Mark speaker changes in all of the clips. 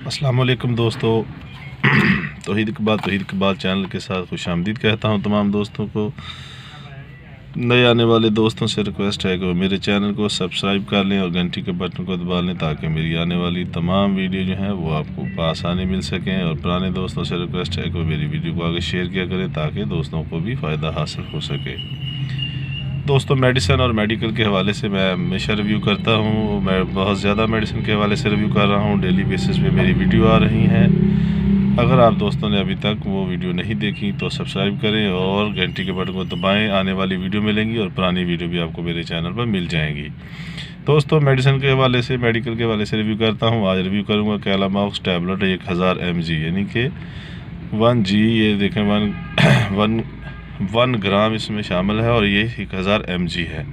Speaker 1: अस्सलाम वालेकुम दोस्तों। तौहीद इकबाल चैनल के साथ खुशामदीद कहता हूं तमाम दोस्तों को। नए आने वाले दोस्तों से रिक्वेस्ट है कि वो मेरे चैनल को सब्सक्राइब कर लें और घंटी के बटन को दबा लें ताकि मेरी आने वाली तमाम वीडियो जो हैं वो आपको आसानी मिल सकें। और पुराने दोस्तों से रिक्वेस्ट है कि वो मेरी वीडियो को आगे शेयर किया करें ताकि दोस्तों को भी फ़ायदा हासिल हो सके। दोस्तों, मेडिसिन और मेडिकल के हवाले से मैं हमेशा रिव्यू करता हूँ। मैं बहुत ज़्यादा मेडिसिन के हवाले से रिव्यू कर रहा हूँ। डेली बेसिस पे मेरी वीडियो आ रही हैं। अगर आप दोस्तों ने अभी तक वो वीडियो नहीं देखी तो सब्सक्राइब करें और घंटी के बटन को दबाएं। आने वाली वीडियो मिलेंगी और पुरानी वीडियो भी आपको मेरे चैनल पर मिल जाएंगी। दोस्तों, मेडिसिन के हवाले से मेडिकल के हवाले से रिव्यू करता हूँ। आज रिव्यू करूँगा कैलामॉक्स टैबलेट 1000 mg यानी कि 1g। ये देखें 1 ग्राम इसमें शामिल है और ये 1000 mg है।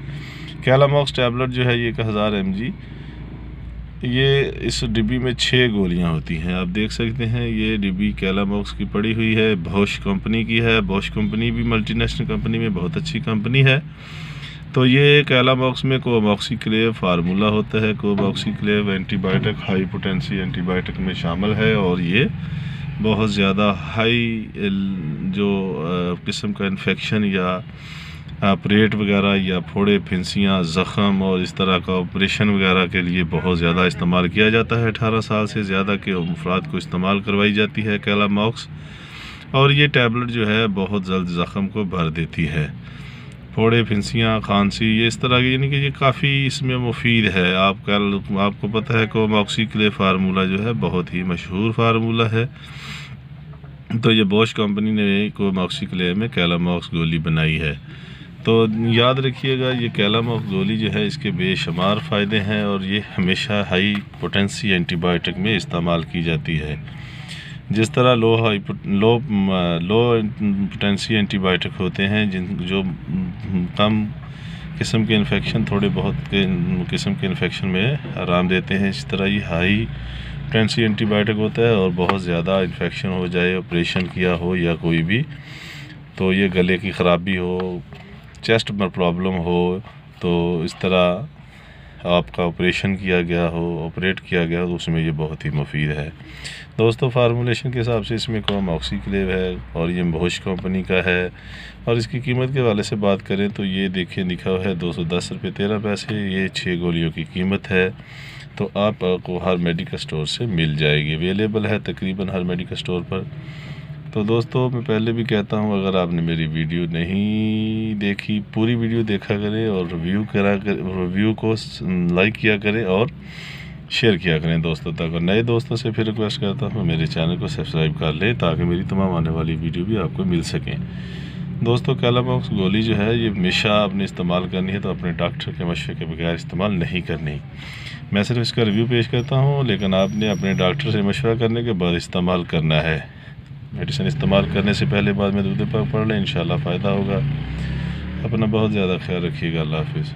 Speaker 1: कैलामॉक्स टैबलेट जो है ये 1000 mg, ये इस डिब्बी में 6 गोलियां होती हैं। आप देख सकते हैं ये डिब्बी कैलामॉक्स की पड़ी हुई है। बॉश कंपनी की है। बॉश कंपनी भी मल्टीनेशनल कंपनी में बहुत अच्छी कंपनी है। तो ये कैलामॉक्स में कोमॉक्सीक्लेव फार्मूला होता है। कोमॉक्सीक्लेव एंटीबायोटिक, हाई पोटेंसी एंटीबायोटिक में शामिल है और ये बहुत ज़्यादा हाई जो किस्म का इन्फेक्शन या ऑपरेट वगैरह या फोड़े, फिंसियाँ, ज़ख़म और इस तरह का ऑपरेशन वगैरह के लिए बहुत ज़्यादा इस्तेमाल किया जाता है। 18 साल से ज़्यादा के अफराद को इस्तेमाल करवाई जाती है कैलामॉक्स। और ये टैबलेट जो है बहुत जल्द ज़ख़म को भर देती है। फोड़े, फिंसियाँ, खांसी, ये इस तरह की, यानी कि ये काफ़ी इसमें मुफीद है। आपको पता है कोमॉक्सीक्लेव फार्मूला जो है बहुत ही मशहूर फार्मूला है। तो ये बॉश कंपनी ने कोमॉक्सीक्लेव में कैलामॉक्स गोली बनाई है। तो याद रखिएगा, ये कैलामॉक्स गोली जो है इसके बेशुमार फ़ायदे हैं और ये हमेशा हाई पोटेंसी एंटीबायोटिक में इस्तेमाल की जाती है। जिस तरह लो पोटेंसी एंटीबायोटिक होते हैं जो कम किस्म के इन्फेक्शन, थोड़े बहुत किस्म के इन्फेक्शन में आराम देते हैं, इस तरह ये हाई पोटेंसी एंटीबायोटिक होता है। और बहुत ज़्यादा इन्फेक्शन हो जाए, ऑपरेशन किया हो या कोई भी, तो ये गले की ख़राबी हो, चेस्ट में प्रॉब्लम हो, तो इस तरह आपका ऑपरेशन किया गया हो, ऑपरेट किया गया हो, तो उसमें ये बहुत ही मुफीद है। दोस्तों, फार्मूलेशन के हिसाब से इसमें कोमॉक्सीक्लेव है और ये बॉश कंपनी का है। और इसकी कीमत के हवाले से बात करें तो ये देखिए लिखा हुआ है 210 रुपये 13 पैसे। ये 6 गोलियों की कीमत है। तो आपको हर मेडिकल स्टोर से मिल जाएगी। अवेलेबल है तकरीबन हर मेडिकल स्टोर पर। तो दोस्तों, मैं पहले भी कहता हूँ, अगर आपने मेरी वीडियो नहीं देखी, पूरी वीडियो देखा करें और रिव्यू को लाइक किया करें और शेयर किया करें दोस्तों तक। और नए दोस्तों से फिर रिक्वेस्ट करता हूँ मेरे चैनल को सब्सक्राइब कर लें ताकि मेरी तमाम आने वाली वीडियो भी आपको मिल सकें। दोस्तों, कैलामॉक्स गोली जो है ये हमेशा आपने इस्तेमाल करनी है तो अपने डॉक्टर के मशवरे के बगैर इस्तेमाल नहीं करनी। मैं सिर्फ इसका रिव्यू पेश करता हूँ, लेकिन आपने अपने डॉक्टर से मशवरा करने के बाद इस्तेमाल करना है। मेडिसिन इस्तेमाल करने से पहले बाद में दूध पर पढ़ लें, इंशाल्लाह फ़ायदा होगा। अपना बहुत ज़्यादा ख्याल रखिएगा। अल्लाह हाफिज़।